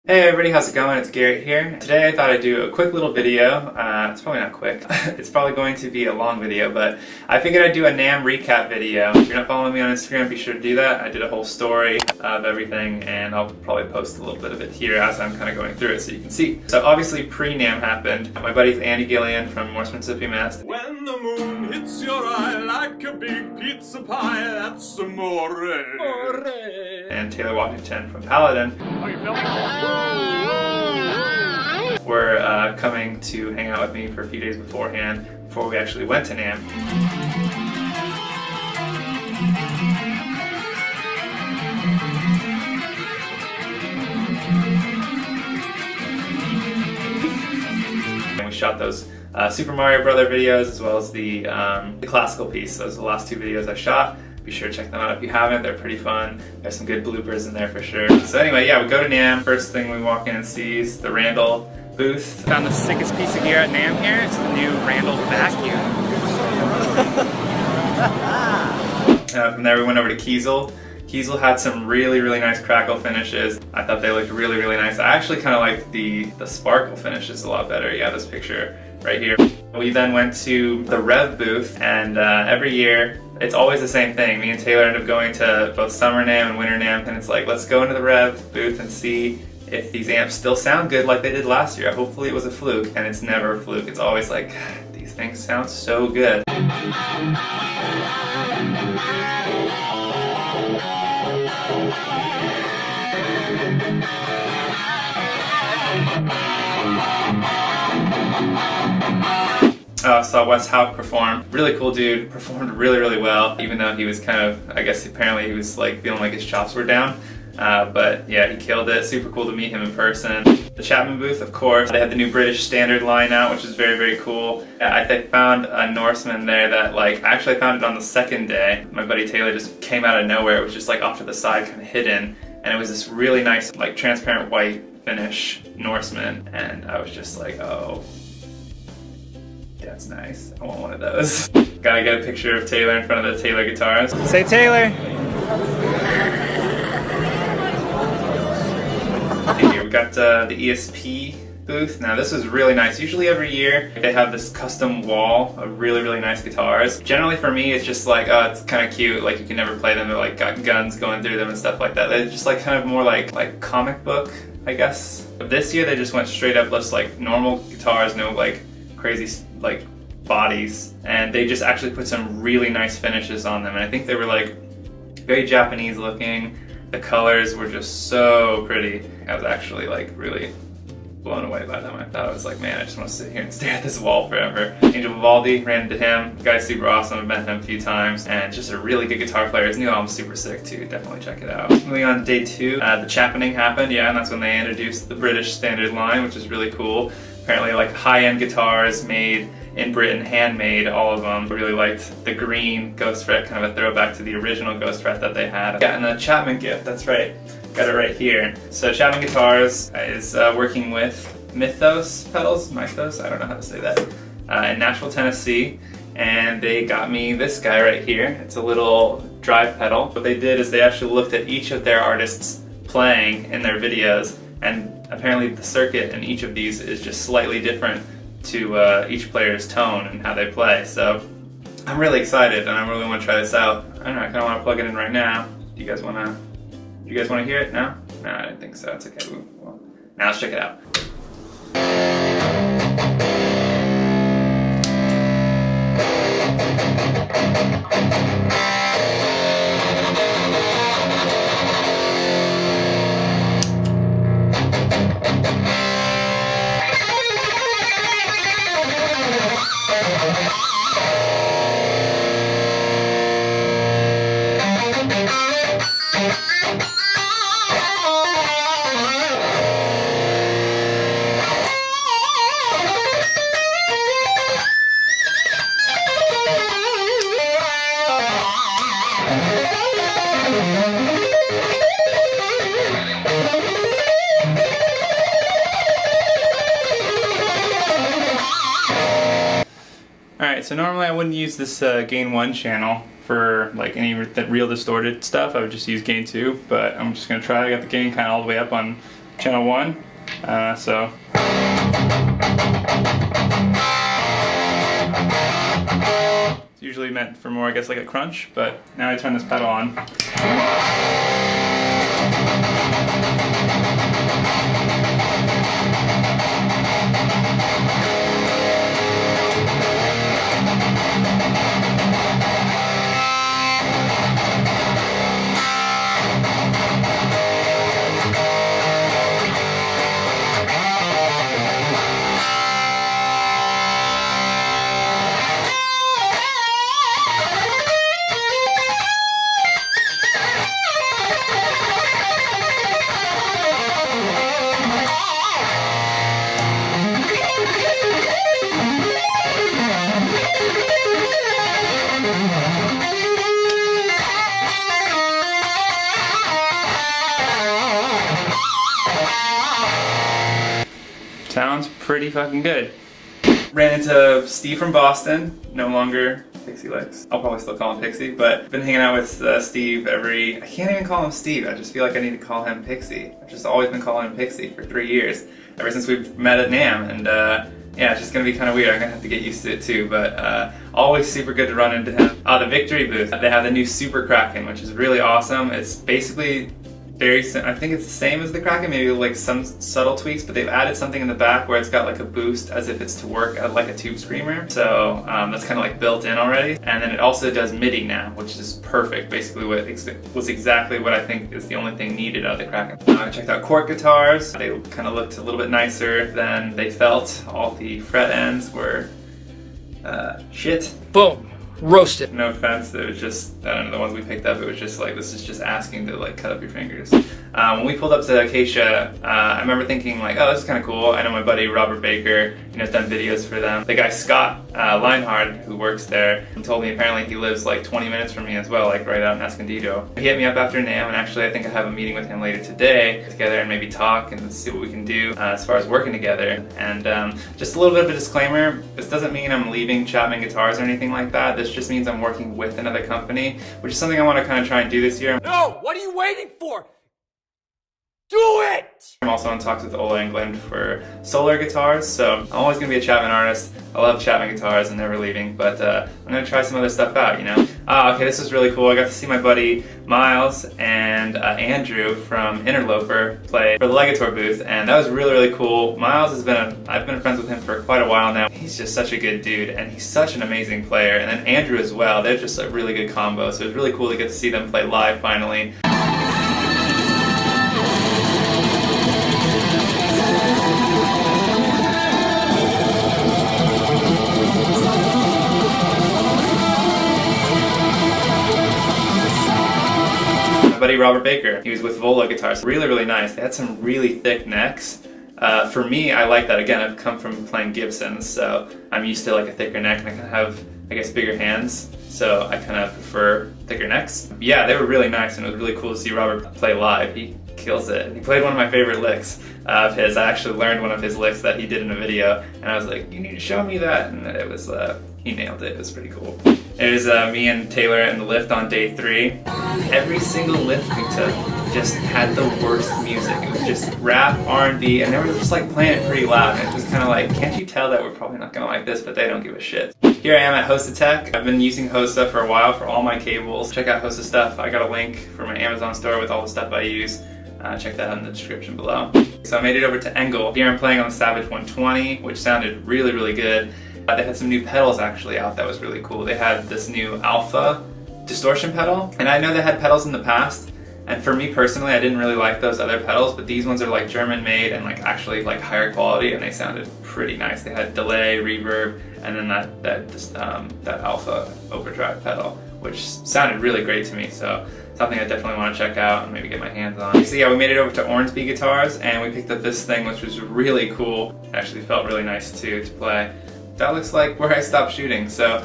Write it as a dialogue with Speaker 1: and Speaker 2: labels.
Speaker 1: Hey everybody, how's it going? It's Garrett here. Today I thought I'd do a quick little video. It's probably not quick. It's probably going to be a long video, but I figured I'd do a NAMM recap video. If you're not following me on Instagram, be sure to do that. I did a whole story of everything, and I'll probably post a little bit of it here as I'm kind of going through it so you can see. So obviously pre-NAMM happened. My buddy's Andy Gillian from Morse, Mississippi, Mass.
Speaker 2: When the moon hits your eye like a big pizza pie, that's amore.
Speaker 1: And Taylor Washington from Paladin.
Speaker 2: Are you filming?
Speaker 1: Were coming to hang out with me for a few days beforehand before we actually went to NAMM. And we shot those Super Mario Brother videos as well as the classical piece. Those are the last two videos I shot. Be sure to check them out if you haven't. They're pretty fun. There's some good bloopers in there for sure. So anyway, yeah, we go to NAMM. First thing we walk in and see is the Randall booth. Found the sickest piece of gear at NAMM here. It's the new Randall vacuum. From there we went over to Kiesel. Kiesel had some really nice crackle finishes. I thought they looked really nice. I actually kind of like the sparkle finishes a lot better. Yeah, this picture right here. We then went to the Rev booth, and every year it's always the same thing. Me and Taylor end up going to both Summer NAMM and Winter NAMM, and it's like, let's go into the Rev booth and see if these amps still sound good like they did last year. Hopefully it was a fluke, and it's never a fluke. It's always like, these things sound so good. Saw Wes Hauck perform. Really cool dude, performed really well, even though he was kind of, I guess apparently he was like feeling like his chops were down. But yeah, he killed it. Super cool to meet him in person. The Chapman booth, of course. They had the new British standard line out, which is very cool. I found a Norseman there that like, actually I found it on the second day. My buddy Taylor just came out of nowhere. It was just like off to the side, kind of hidden. And it was this really nice, like transparent white finish Norseman. And I was just like, oh, that's nice. I want one of those. Gotta get a picture of Taylor in front of the Taylor guitars. Say Taylor! Here we got the ESP booth. Now this is really nice. Usually every year they have this custom wall of really nice guitars. Generally for me it's just like, oh, it's kind of cute, like you can never play them, they're like got guns going through them and stuff like that. They're just like kind of more like comic book, I guess. But this year they just went straight up, just like normal guitars, no like crazy like bodies, and they just actually put some really nice finishes on them, and I think they were like very Japanese looking. The colors were just so pretty. I was actually like really blown away by them. I thought I was like, man, I just want to sit here and stare at this wall forever. Angel Vivaldi, ran into him. The guy's super awesome. I've met him a few times, and just a really good guitar player. His new album's super sick too. Definitely check it out. Moving on to day two, the Chapmaning happened. Yeah, and that's when they introduced the British standard line, which is really cool. Apparently like high-end guitars made in Britain, handmade, all of them. Really liked the green Ghost Fret, kind of a throwback to the original Ghost Fret that they had. Yeah, and the Chapman gift, that's right. Got it right here. So Chapman Guitars is working with Mythos pedals, I don't know how to say that, in Nashville, Tennessee. And they got me this guy right here. It's a little drive pedal. What they did is they actually looked at each of their artists playing in their videos, and apparently the circuit in each of these is just slightly different to each player's tone and how they play. So I'm really excited, and I really want to try this out. I don't know, I kind of want to plug it in right now. Do you guys want to hear it? No? No, I didn't think so. It's okay. Well, now let's check it out. Alright, so normally I wouldn't use this gain 1 channel for like any real distorted stuff. I would just use gain 2, but I'm just going to try. I got the gain kind of all the way up on channel 1. So it's usually meant for more, I guess, like a crunch, but now I turn this pedal on. Sounds pretty fucking good. Ran into Steve from Boston, no longer Pixie Licks. I'll probably still call him Pixie, but been hanging out with Steve I can't even call him Steve, I just feel like I need to call him Pixie. I've just always been calling him Pixie for 3 years, ever since we've met at NAMM, and yeah, it's just gonna be kind of weird. I'm gonna have to get used to it too, but always super good to run into him. The Victory booth, they have the new Super Kraken, which is really awesome. It's basically I think it's the same as the Kraken, maybe like some subtle tweaks, but they've added something in the back where it's got like a boost as if it's to work at like a tube screamer. So that's kind of like built in already. And then it also does MIDI now, which is perfect. Basically was exactly what I think is the only thing needed out of the Kraken. I checked out cork guitars. They kind of looked a little bit nicer than they felt. All the fret ends were shit.
Speaker 3: Boom. Roasted.
Speaker 1: No offense, it was just, I don't know, the ones we picked up, it was just like, this is just asking to like cut up your fingers. When we pulled up to Acacia, I remember thinking like, oh, this is kind of cool. I know my buddy Robert Baker, you know, has done videos for them. The guy Scott Leinhard, who works there, told me apparently he lives like 20 minutes from me as well, like right out in Escondido. He hit me up after NAMM, and actually I think I have a meeting with him later today, together and maybe talk and see what we can do as far as working together. And just a little bit of a disclaimer, this doesn't mean I'm leaving Chapman Guitars or anything like that. This just means I'm working with another company, which is something I want to kind of try and do this year.
Speaker 3: No! What are you waiting for? Do it!
Speaker 1: I'm also in talks with Ola England for solar guitars, so I'm always going to be a Chapman artist. I love Chapman guitars and never leaving, but I'm going to try some other stuff out, you know? Okay, this was really cool. I got to see my buddy Miles and Andrew from Interloper play for the Legator booth, and that was really, really cool. Miles has been, I've been friends with him for quite a while now. He's just such a good dude, and he's such an amazing player. And then Andrew as well, they're just a really good combo, so it was really cool to get to see them play live finally. My buddy Robert Baker, he was with Vola Guitars. Really, really nice. They had some really thick necks. For me, I like that. Again, I've come from playing Gibsons, so I'm used to like a thicker neck, and I kind of have, I guess, bigger hands, so I kind of prefer thicker necks. Yeah, they were really nice, and it was really cool to see Robert play live. He kills it. He played one of my favorite licks of his. I actually learned one of his licks that he did in a video, and I was like, you need to show me that, and it was, he nailed it. It was pretty cool. It was me and Taylor in the lift on day 3. Every single lift we took just had the worst music. It was just rap, R&B, and they were just like playing it pretty loud, and it was kind of like, can't you tell that we're probably not gonna like this, but they don't give a shit. Here I am at Hosta Tech. I've been using Hosta for a while for all my cables. Check out Hosta stuff. I got a link for my Amazon store with all the stuff I use. Check that out in the description below. So I made it over to Engel. Here I'm playing on the Savage 120, which sounded really, really good. They had some new pedals actually out that was really cool. They had this new Alpha distortion pedal, and I know they had pedals in the past, and for me personally, I didn't really like those other pedals, but these ones are like German made and like actually like higher quality, and they sounded pretty nice. They had delay, reverb, and then that Alpha overdrive pedal, which sounded really great to me. So something I definitely want to check out and maybe get my hands on. So yeah, we made it over to Ormsby Guitars, and we picked up this thing, which was really cool. It actually felt really nice too to play. That looks like where I stopped shooting, so